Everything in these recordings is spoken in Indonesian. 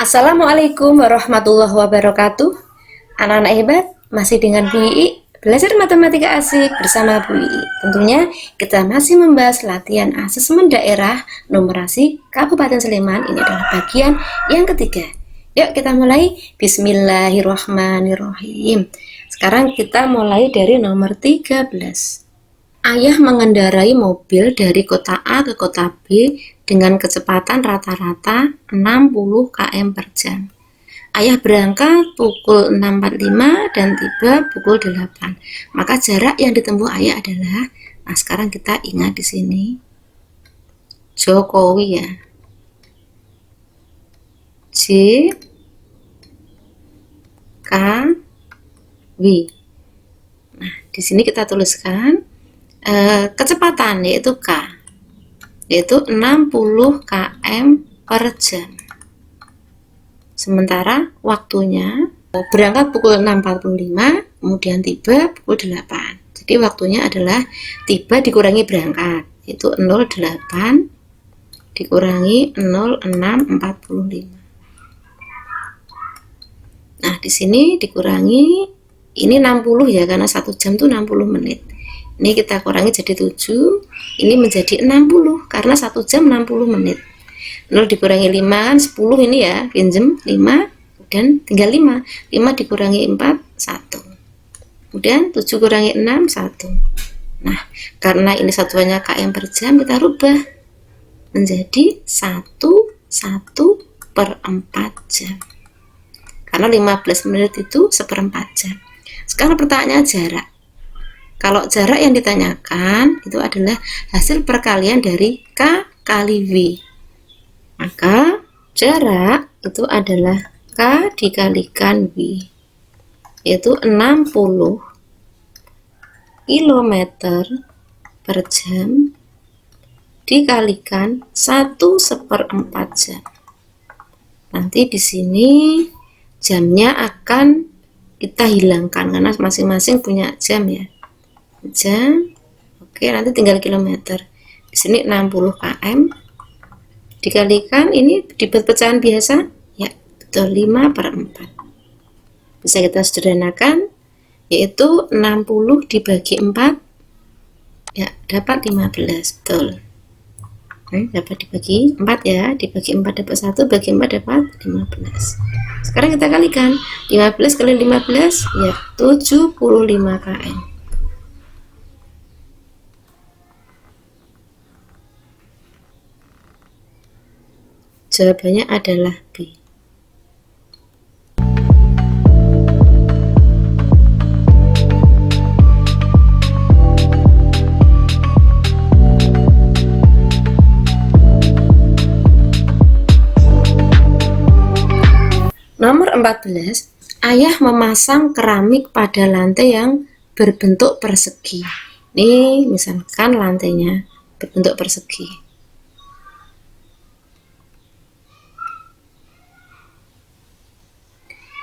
Assalamualaikum warahmatullahi wabarakatuh. Anak-anak hebat, masih dengan Bu Ii, belajar matematika asik bersama Bu Ii. Tentunya kita masih membahas latihan asesmen daerah numerasi Kabupaten Sleman. Ini adalah bagian yang ketiga. Yuk kita mulai. Bismillahirrahmanirrahim. Sekarang kita mulai dari nomor 13. Ayah mengendarai mobil dari kota A ke kota B dengan kecepatan rata-rata 60 km per jam. Ayah berangkat pukul 6.45 dan tiba pukul 8. Maka jarak yang ditempuh ayah adalah, nah sekarang kita ingat di sini Jokowi ya. J K W. Nah, di sini kita tuliskan kecepatan yaitu K, yaitu 60 km per jam. Sementara waktunya berangkat pukul 6.45, kemudian tiba pukul 8. Jadi waktunya adalah tiba dikurangi berangkat, yaitu 08 dikurangi 06.45. Nah, di sini dikurangi, ini 60 ya, karena 1 jam itu 60 menit. Ini kita kurangi jadi 7, ini menjadi 60 karena 1 jam 60 menit. 0 dikurangi 5 kan 10 ini ya, pinjem 5 dan tinggal 5. 5 dikurangi 4 1. Kemudian 7 kurangi 6 1. Nah, karena ini satuannya km per jam, kita rubah menjadi 1 per 4 jam. Karena 15 menit itu 1/4 jam. Sekarang pertanyaannya jarak. Kalau jarak yang ditanyakan itu adalah hasil perkalian dari K kali V. Maka jarak itu adalah K dikalikan V, yaitu 60 km per jam dikalikan 1/4 jam. Nanti di sini jamnya akan kita hilangkan karena masing-masing punya jam ya. Jam. Oke, nanti tinggal kilometer. Di sini 60 km dikalikan ini dibuat pecahan biasa ya, betul, 5/4. Bisa kita sederhanakan, yaitu 60 dibagi 4 ya, dapat 15, betul. Dapat dibagi 4 ya, dibagi 4 dapat 1, bagi 4 dapat 15. Sekarang kita kalikan, 15 kali 15 ya 75 km. Jawabannya adalah B. Nomor 14, ayah memasang keramik pada lantai yang berbentuk persegi. Ini misalkan lantainya berbentuk persegi.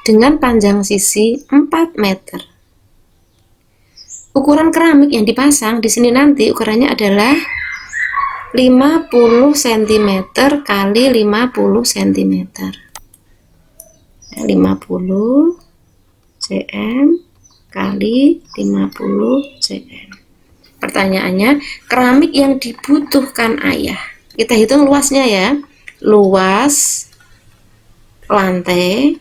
Dengan panjang sisi 4 meter. Ukuran keramik yang dipasang di sini nanti ukurannya adalah 50 cm kali 50 cm. 50 cm kali 50 cm. Pertanyaannya, keramik yang dibutuhkan ayah. Kita hitung luasnya ya. Luas lantai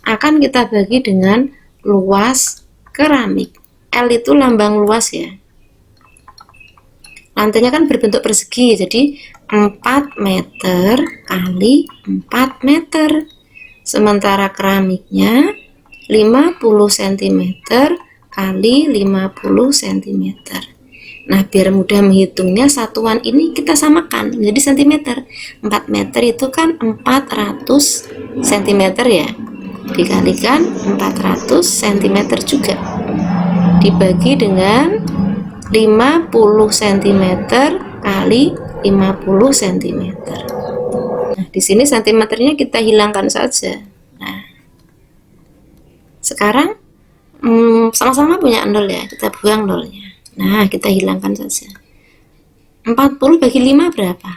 akan kita bagi dengan luas keramik. L itu lambang luas ya. Lantainya kan berbentuk persegi, jadi 4 meter kali 4 meter. Sementara keramiknya 50 cm kali 50 cm. Nah, biar mudah menghitungnya, satuan ini kita samakan menjadi cm. 4 meter itu kan 400 cm ya. Dikalikan 400 cm juga dibagi dengan 50 cm kali 50 cm. Nah, di sini cm-nya kita hilangkan saja. Nah, sekarang sama-sama punya 0 ya, kita buang 0-nya. Nah, kita hilangkan saja. 40 bagi 5 berapa?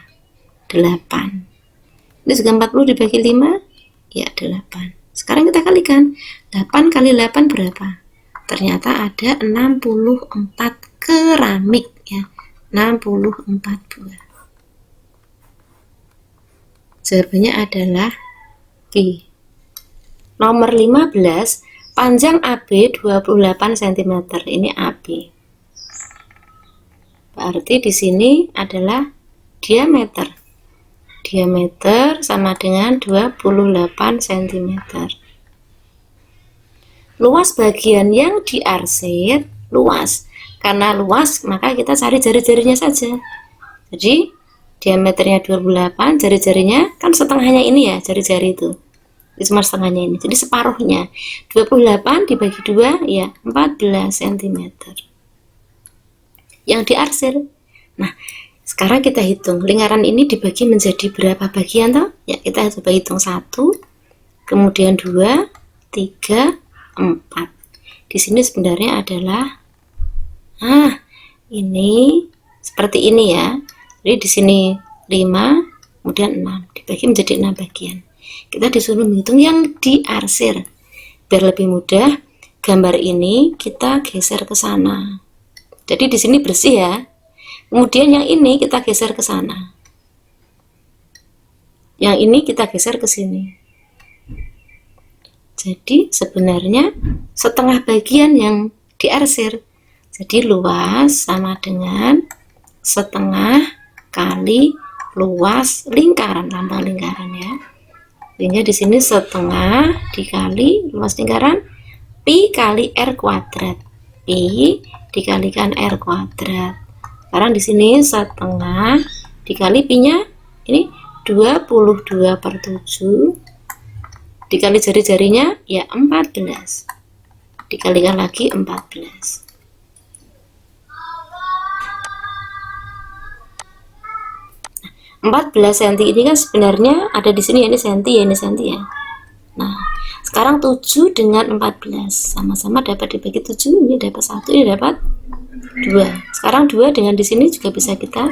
8. Ini juga 40 dibagi 5, ya 8. Sekarang kita kalikan. 8 kali 8 berapa? Ternyata ada 64 keramik ya. 64 buah. Jawabannya adalah B. Nomor 15, panjang AB 28 cm. Ini AB. Berarti di sini adalah diameter. Diameter sama dengan 28 cm. Luas bagian yang diarsir luas. Karena luas, maka kita cari jari-jarinya saja. Jadi, diameternya 28, jari-jarinya kan setengahnya ini ya, jari-jari itu. Cuma setengahnya ini, jadi separuhnya. 28 dibagi 2, ya 14 cm. Yang diarsir. Nah, sekarang kita hitung. Lingkaran ini dibagi menjadi berapa bagian toh? Ya, kita coba hitung 1, kemudian 2, 3, 4. Di sini sebenarnya adalah ini seperti ini ya. Jadi di sini 5, kemudian 6, dibagi menjadi 6 bagian. Kita disuruh menghitung yang diarsir. Biar lebih mudah, gambar ini kita geser ke sana. Jadi di sini bersih ya. Kemudian yang ini kita geser ke sana. Yang ini kita geser ke sini. Jadi sebenarnya setengah bagian yang diarsir. Jadi luas sama dengan setengah kali luas lingkaran, lambang lingkaran ya. Sehingga di sini setengah dikali luas lingkaran pi kali r kuadrat. Pi dikalikan r kuadrat. Sekarang di sini setengah dikali pi-nya ini 22/7 dikali jari-jarinya ya 14. Dikalikan lagi 14. Nah, 14 cm ini kan sebenarnya ada di sini ya, ini senti ya, ini senti ya. Nah, sekarang 7 dengan 14 sama-sama dapat dibagi 7, ini dapat 1, ini dapat 2. Sekarang 2 dengan di sini juga bisa kita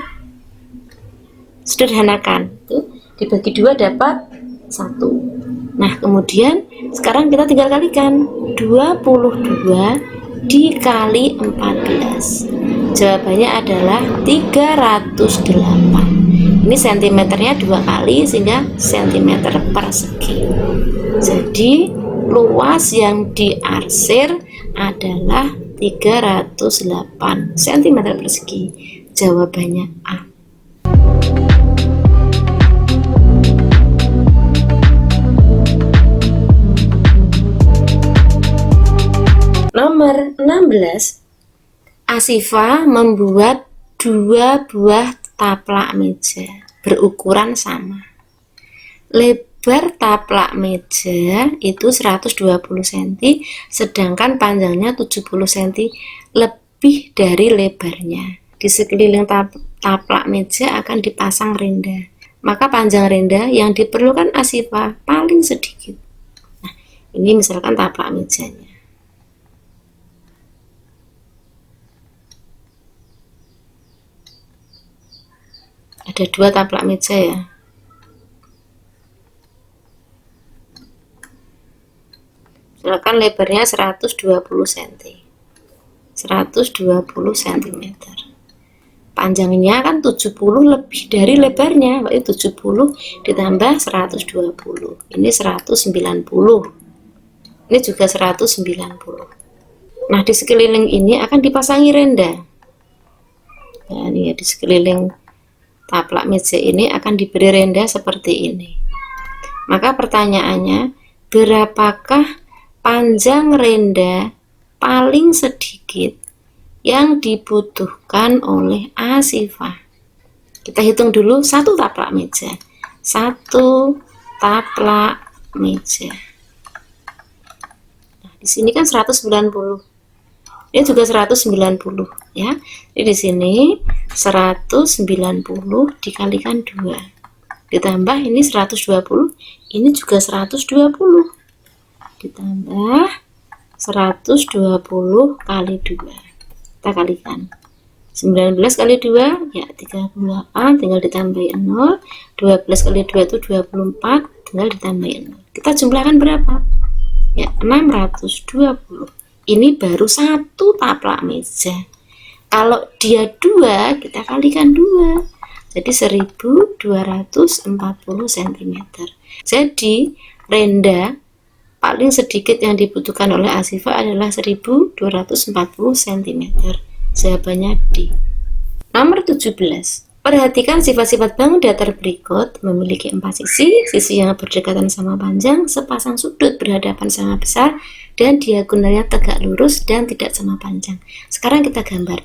sederhanakan. Tuh, dibagi 2 dapat 1. Nah, kemudian sekarang kita tinggal kalikan 22 dikali 14. Jawabannya adalah 308. Ini sentimeternya 2 kali sehingga sentimeter persegi. Jadi luas yang diarsir adalah 308 cm persegi. Jawabannya A. Nomor 16, Asifa membuat 2 buah taplak meja berukuran sama. Lebar taplak meja itu 120 cm, sedangkan panjangnya 70 cm lebih dari lebarnya. Di sekeliling taplak meja akan dipasang renda. Maka panjang renda yang diperlukan Asifa paling sedikit. Nah, ini misalkan taplak mejanya. Ada 2 taplak meja ya. Misalkan lebarnya 120 cm. 120 cm. Panjangnya kan 70 lebih dari lebarnya, berarti 70 ditambah 120. Ini 190. Ini juga 190. Nah, di sekeliling ini akan dipasangi renda. Nah, ini ya, di sekeliling taplak meja ini akan diberi renda seperti ini. Maka pertanyaannya, berapakah panjang renda paling sedikit yang dibutuhkan oleh Asifa? Kita hitung dulu satu taplak meja. Satu taplak meja. Nah, di sini kan 190. Ini juga 190 ya. Jadi di sini 190 dikalikan 2. Ditambah ini 120, ini juga 120. Ditambah 120 kali 2. Kita kalikan. 19 kali 2 ya 38, tinggal ditambahin 0. 12 kali 2 itu 24, tinggal ditambahin 0. Kita jumlahkan berapa? Ya 620. Ini baru satu taplak meja. Kalau dia 2, kita kalikan 2. Jadi 1240 cm. Jadi renda paling sedikit yang dibutuhkan oleh Asifa adalah 1240 cm. Jawabannya D. Nomor 17. Perhatikan sifat-sifat bangun datar berikut. Memiliki 4 sisi, sisi yang berdekatan sama panjang, sepasang sudut berhadapan sama besar, dan diagonalnya tegak lurus dan tidak sama panjang. Sekarang kita gambar.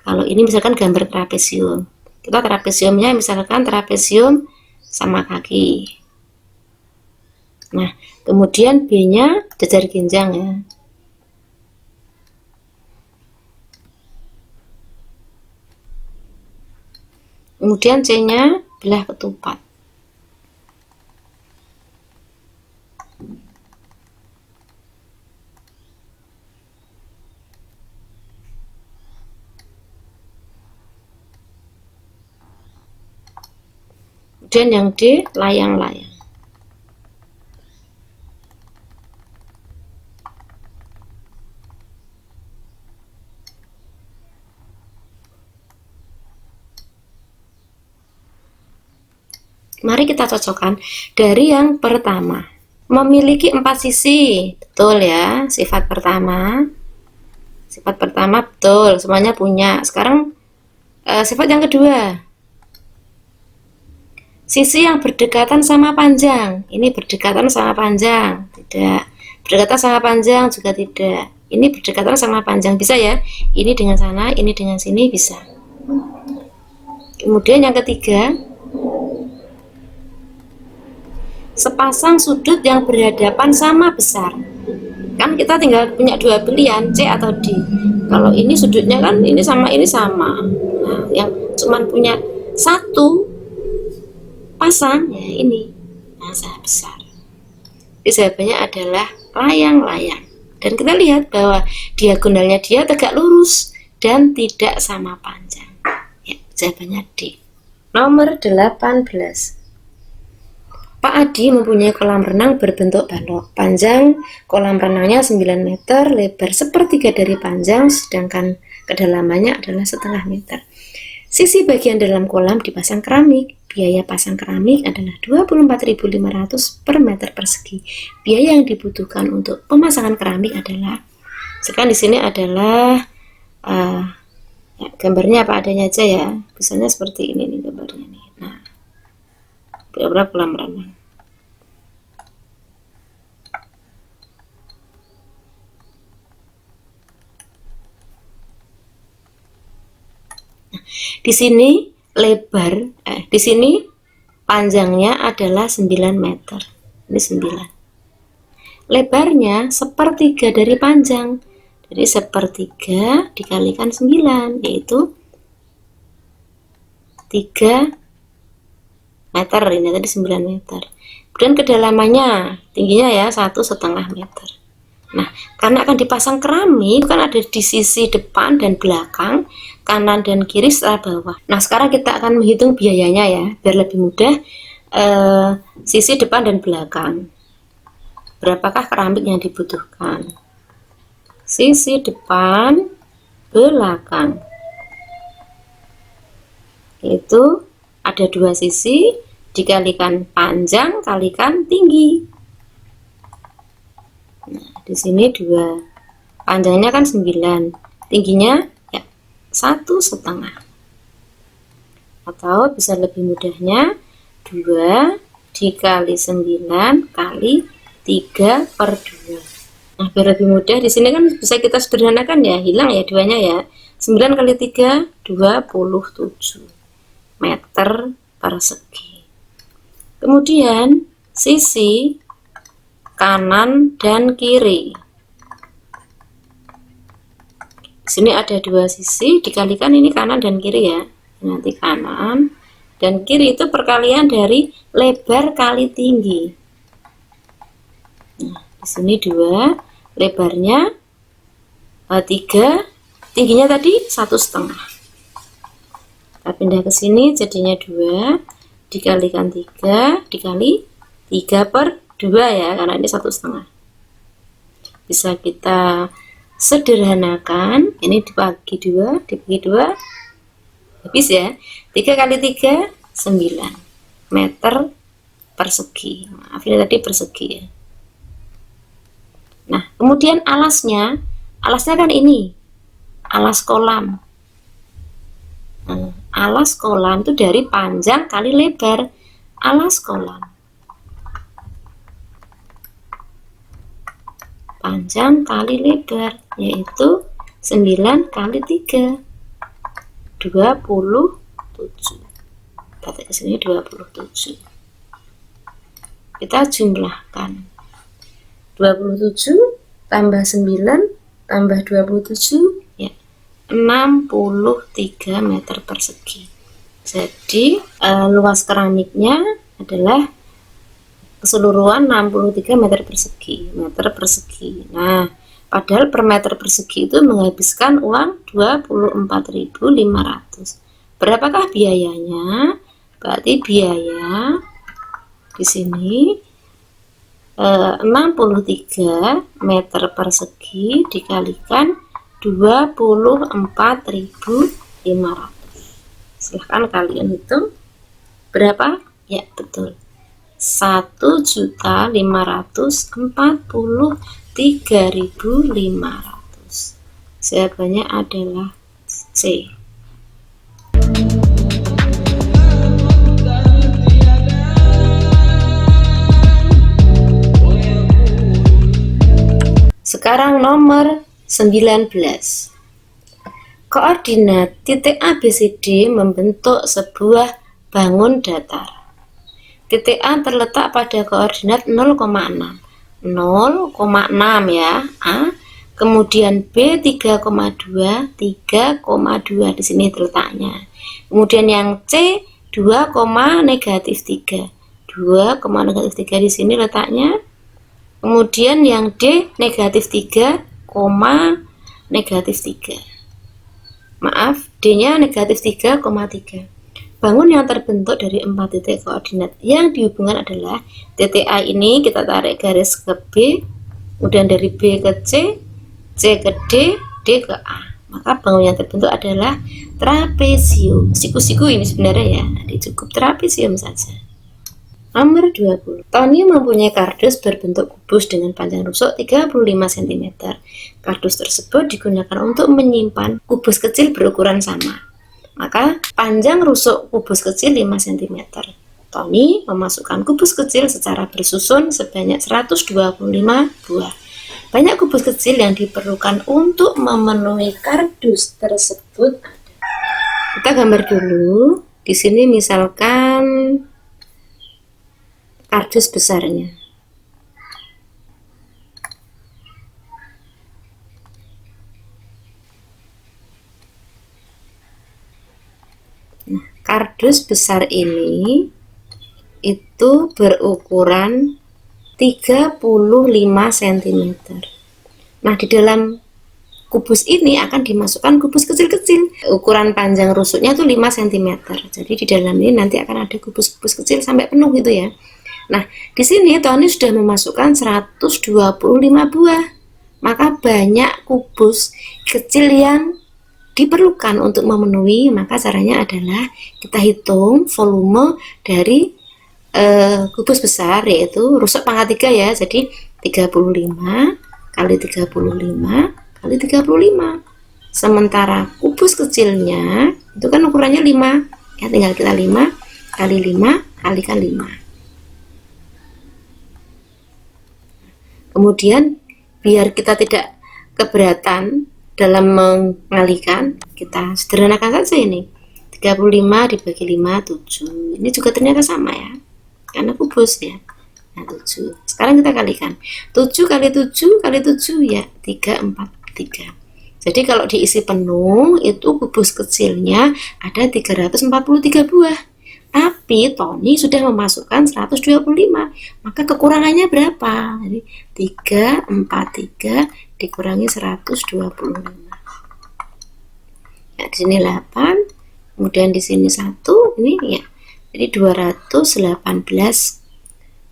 Kalau ini misalkan gambar trapesium. Kita trapesiumnya misalkan trapesium sama kaki. Nah, kemudian B-nya jajar ginjang ya. Kemudian C-nya belah ketupat. Kemudian yang D, layang-layang. Mari kita cocokkan dari yang pertama. Memiliki 4 sisi, betul ya. Sifat pertama betul, semuanya punya. Sekarang sifat yang kedua. Sisi yang berdekatan sama panjang. Ini berdekatan sama panjang, tidak. Berdekatan sama panjang juga tidak. Ini berdekatan sama panjang, bisa ya. Ini dengan sana, ini dengan sini, bisa. Kemudian yang ketiga, sepasang sudut yang berhadapan sama besar. Kan kita tinggal punya dua pilihan, C atau D. Kalau ini sudutnya kan ini sama. Nah, yang cuman punya satu pasang ya ini masa besar. Jadi jawabannya adalah layang-layang. Dan kita lihat bahwa diagonalnya dia tegak lurus dan tidak sama panjang. Ya, jawabannya D. Nomor 18. Pak Adi mempunyai kolam renang berbentuk balok. Panjang kolam renangnya 9 meter, lebar sepertiga dari panjang, sedangkan kedalamannya adalah setengah meter. Sisi bagian dalam kolam dipasang keramik. Biaya pasang keramik adalah 24.500 per meter persegi. Biaya yang dibutuhkan untuk pemasangan keramik adalah, sekarang di sini adalah ya, gambarnya apa adanya aja ya. Misalnya seperti ini nih gambarnya nih. Nah, berapa kolam renang? Di sini lebar, di sini panjangnya adalah 9 meter. Ini 9. Lebarnya sepertiga dari panjang. Jadi sepertiga dikalikan 9, yaitu 3 meter. Ini tadi 9 meter. Kemudian kedalamannya, tingginya ya 1,5 meter. Nah, karena akan dipasang keramik, kan ada di sisi depan dan belakang, kanan dan kiri serta bawah. Nah, sekarang kita akan menghitung biayanya ya, biar lebih mudah. Sisi depan dan belakang. Berapakah keramik yang dibutuhkan? Sisi depan, belakang. Itu ada 2 sisi, dikalikan panjang, kalikan tinggi. Nah, di sini 2. Panjangnya kan 9, tingginya ya 1,5. Atau bisa lebih mudahnya 2 dikali 9 kali 3/2. Nah, biar lebih mudah di sini kan bisa kita sederhanakan ya, hilang ya 2-nya ya. 9 kali 3 27 meter persegi. Kemudian sisi kanan dan kiri. Di sini ada 2 sisi, dikalikan ini kanan dan kiri ya. Nanti kanan dan kiri itu perkalian dari lebar kali tinggi. Nah, di sini 2, lebarnya 3, tingginya tadi 1,5. Kita pindah ke sini jadinya 2 dikalikan 3 dikali 3 per 2 ya, karena ini 1,5. Bisa kita sederhanakan, ini dibagi 2 habis ya. 3 kali 3 9 meter persegi. Maaf, ini tadi persegi ya. Nah, kemudian alasnya kan ini alas kolam. Nah, alas kolam itu dari panjang kali lebar. Alas kolam panjang kali lebar, yaitu 9 kali 3 27. Kita ke sini 27. Kita jumlahkan 27 tambah 9 tambah 27 ya 63 meter persegi. Jadi luas keramiknya adalah keseluruhan 63 meter persegi. Nah, padahal per meter persegi itu menghabiskan uang 24.500. Berapakah biayanya? Berarti biaya di sini 63 meter persegi dikalikan 24.500. Silahkan kalian hitung berapa? Ya, betul. 1.543.500. Jawabannya adalah C. Sekarang nomor 19. Koordinat titik ABCD membentuk sebuah bangun datar. Titik A terletak pada koordinat 0,6. 0,6 ya, A. Kemudian B 3,2, 3,2 di sini terletaknya. Kemudian yang C 2, negatif 3. 2, negatif 3 di sini letaknya. Kemudian yang D negatif 3, negatif 3. Maaf, D-nya negatif 3,3. Bangun yang terbentuk dari 4 titik koordinat yang dihubungkan adalah titik A ini kita tarik garis ke B, kemudian dari B ke C, C ke D, D ke A. Maka bangun yang terbentuk adalah trapesium. Siku-siku ini sebenarnya ya, jadi cukup trapesium saja. Nomor 20. Tony mempunyai kardus berbentuk kubus dengan panjang rusuk 35 cm. Kardus tersebut digunakan untuk menyimpan kubus kecil berukuran sama. Maka panjang rusuk kubus kecil 5 cm. Tony memasukkan kubus kecil secara bersusun sebanyak 125 buah. Banyak kubus kecil yang diperlukan untuk memenuhi kardus tersebut. Kita gambar dulu. Di sini misalkan kardus besarnya. Nah, kardus besar ini itu berukuran 35 cm. Nah, di dalam kubus ini akan dimasukkan kubus kecil-kecil. Ukuran panjang rusuknya itu 5 cm. Jadi di dalam ini nanti akan ada kubus-kubus kecil sampai penuh gitu ya. Nah, di sini Tony sudah memasukkan 125 buah. Maka banyak kubus kecil yang diperlukan untuk memenuhi. Maka caranya adalah kita hitung volume dari kubus besar, yaitu rusuk pangkat 3 ya. Jadi 35 kali 35 kali 35. Sementara kubus kecilnya itu kan ukurannya 5. Ya, tinggal kita 5 kali 5 kalikan 5. Kemudian biar kita tidak keberatan dalam mengalikan, kita sederhanakan saja ini. 35 dibagi 5, 7. Ini juga ternyata sama ya, karena kubus ya. Nah, 7. Sekarang kita kalikan. 7 kali 7 kali 7 ya 343. Jadi kalau diisi penuh itu kubus kecilnya ada 343 buah. Tapi Tony sudah memasukkan 125. Maka kekurangannya berapa? Jadi 343 dikurangi 125. Ya, di sini 8, kemudian di sini 1, ini ya. Jadi 218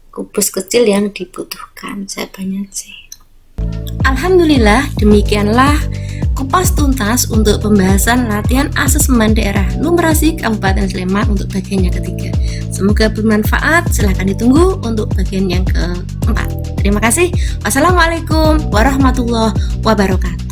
kubus kecil yang dibutuhkan. Jawabannya C. Alhamdulillah, demikianlah kupas tuntas untuk pembahasan latihan asesmen daerah numerasi Kabupaten Sleman untuk bagian yang ketiga. Semoga bermanfaat. Silahkan ditunggu untuk bagian yang keempat. Terima kasih. Wassalamualaikum warahmatullahi wabarakatuh.